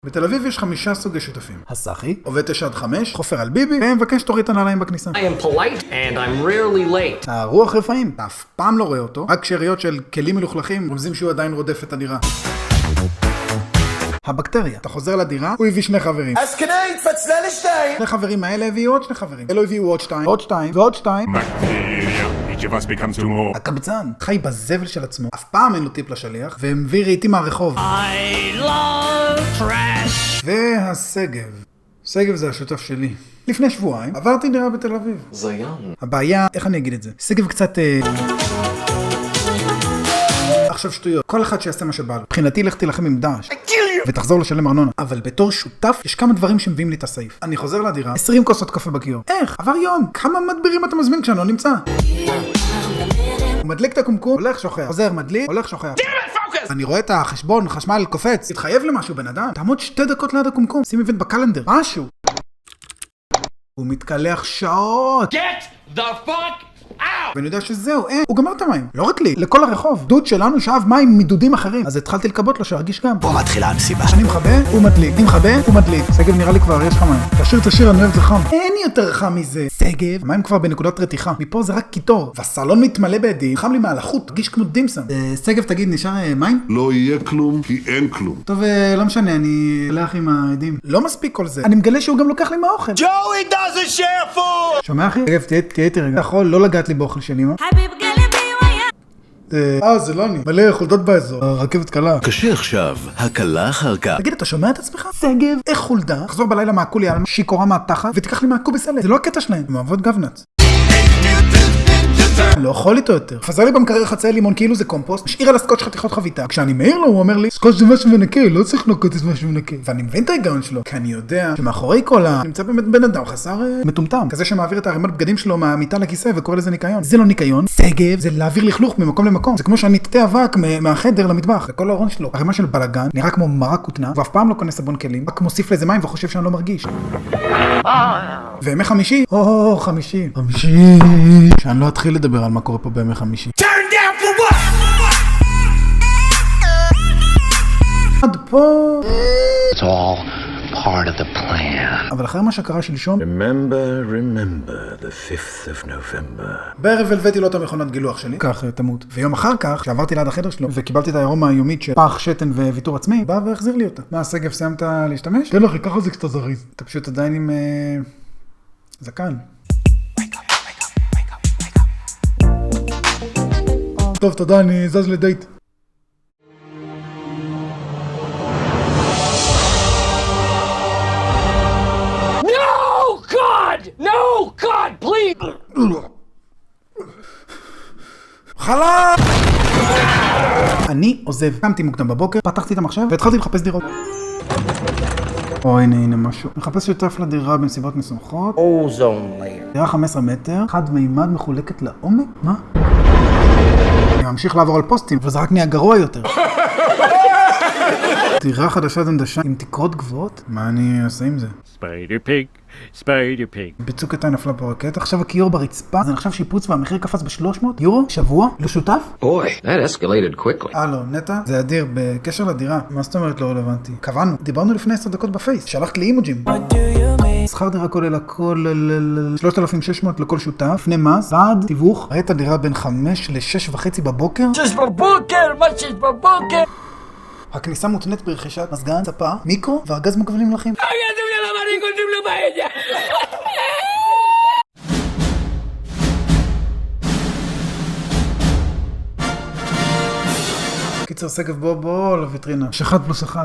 בתל אביב יש 5 סוגי שותפים. הסחי, עובד 9 עד 5, חופר על ביבי, ומבקש תוריד את הנעליים בכניסה. I am polite and I'm rarely late. הרוח רפאים, אתה אף פעם לא רואה אותו, רק שאריות של כלים מלוכלכים רומזים שהוא עדיין רודף את הדירה. הבקטריה, אתה חוזר לדירה, הוא הביא 2 חברים. אז כנראה התפצלה לשתיים. 2 חברים האלה הביאו עוד 2 חברים. אלו הביאו עוד 2, עוד 2 ועוד 2. Each of us becomes two more. הקבצן חי בזבל של עצמו, אף פעם אין לו טיפ לשליח, ומביא רהיטים מהרחוב. I love trash. והסגב. סגב זה השותף שלי. לפני שבועיים עברתי דירה בתל אביב. זיין. הבעיה, איך אני אגיד את זה? סגב קצת... עכשיו שטויות, כל אחד שיעשה מה שבא לו. מבחינתי לך תילחם עם דאעש ותחזור לשלם ארנונה. אבל בתור שותף יש כמה דברים שמביאים לי את הסעיף. אני חוזר לדירה, 20 כוסות קפה בכיור. איך? עבר יום. כמה מדבירים אתה מזמין כשאני לא נמצא? הוא מדליק את הקומקום, הולך שוכח. חוזר, מדליק, הולך שוכח. אני רואה את החשבון, חשמל קופץ. תתחייב למשהו בן אדם. תעמוד 2 דקות ליד הקומקום. שים איבנט בקלנדר. משהו. הוא מתקלח שעות. Get the fuck out! ואני יודע שזהו, הוא גמר את המים. לא רק לי, לכל הרחוב. דוד שלנו שאב מים מדודים אחרים. אז התחלתי לקבות לו שהרגיש גם. פה מתחילה המסיבה. אני מכבה, הוא מדליק. אני מכבה, הוא מדליק. סגב נראה לי כבר, יש לך מים. תשאיר, אני אוהב זה חם. אין יותר חם מזה. סגב, המים כבר בנקודת רתיחה. מפה זה רק קיטור. והסלון מתמלא בעדים. חם לי מהלחות, תרגיש כמו דימסון. סגב, תגיד, נשאר מים? לא יהיה כלום, כי אין כלום. טוב, לא משנה, אני אלך עם העדים. לא מספיק כל זה. אני מגלה שהוא גם לוקח לי מהאוכל. Joey doesn't share food! שומע אחי? סגב, תהיה איתי רגע. אתה יכול לא לגעת לי באוכל שלי, מה? זה לא אני. מלא חולדות באזור. הרכבת קלה. קשה עכשיו, הקלה אחר כך. תגיד, אתה שומע את עצמך? סגב, איך חולדה? תחזור בלילה מהקולי על שיקורה מהתחת ותיקח לי מהקובי סלט. זה לא הקטע שלהם. הם אוהבות גבנץ. לא אוכל איתו יותר. פזר לי במקרר חצאי לימון כאילו זה קומפוסט, משאיר על הסקוץ' חתיכות חביתה. כשאני מעיר לו הוא אומר לי, סקוץ' זה משהו מנקה, לא צריך לנקות את משהו מנקה. ואני מבין את ההיגיון שלו, כי אני יודע שמאחורי כל נמצא באמת בן אדם חסר מטומטם. כזה שמעביר את הערימת בגדים שלו מהמיטה לכיסא וקורא לזה ניקיון. זה לא ניקיון, סגב, זה להעביר לכלוך ממקום למקום. זה כמו שאני תתה אבק מהחדר למטבח. וכל הארון שלו, ערימה של בלגן, נראה כמו מרק כותנה, ואף פעם לא קונה סבון כלים, רק מוסיף לזה מים וחושב שאני לא מרגיש. וימי חמישי? חמישי. שאני לא אתחיל לדבר על מה קורה פה בימי חמישי. Turn down for what? עד פה... It's all part of the plan. אבל אחרי מה שקרה שלשום... Remember the 5th of November. בערב הלוויתי לו את המכונת גילוח שלי. כך תמות. ויום אחר כך, כשעברתי ליד החדר שלו, וקיבלתי את הארומה היומית של פח, שתן וויתור עצמי, בא והחזיר לי אותה. מה, סגב, סיימת להשתמש? כן אחי, ככה זה כשאתה זריז. אתה פשוט עדיין עם... זקן. טוב, תודה, אני זז לדייט. No, God! No, God, please! חלה! אני עוזב. קמתי מוקדם בבוקר, פתחתי את המחשב והתחלתי לחפש דירות. הנה משהו. מחפש שותף לדירה בנסיבות משמחות. Ozone layer. דירה 15 מטר, חד מימד מחולקת לעומק? מה? אני ממשיך לעבור על פוסטים, וזה רק נהיה גרוע יותר. דירה חדשה דנדשה עם תקרות גבוהות? מה אני אעשה עם זה? Spider pig. בצוק איתי נפלה פה רקט, עכשיו הכיור ברצפה, זה נחשב שיפוץ והמחיר קפץ ב300 יורו, שבוע, לשותף? Boy, that escalated quickly. הלו, נטע, זה אדיר, בקשר לדירה, מה זאת אומרת לא רלוונטי? קבענו, דיברנו לפני 10 דקות בפייס, שלחת לי אימוג'ים. שכר דירה כולל הכל 3,600 לכל שותף, לפני מס, ועד תיווך, ראית דירה בין 5 ל-6:30 בבוקר? 6 בבוקר, מה 6 בבוקר? הכניסה מותנית ברכישת מזגן, ספה, מיקרו, וארגז מגוונים מלחים. קיצר סגב בוא לוויטרינה. 1+1.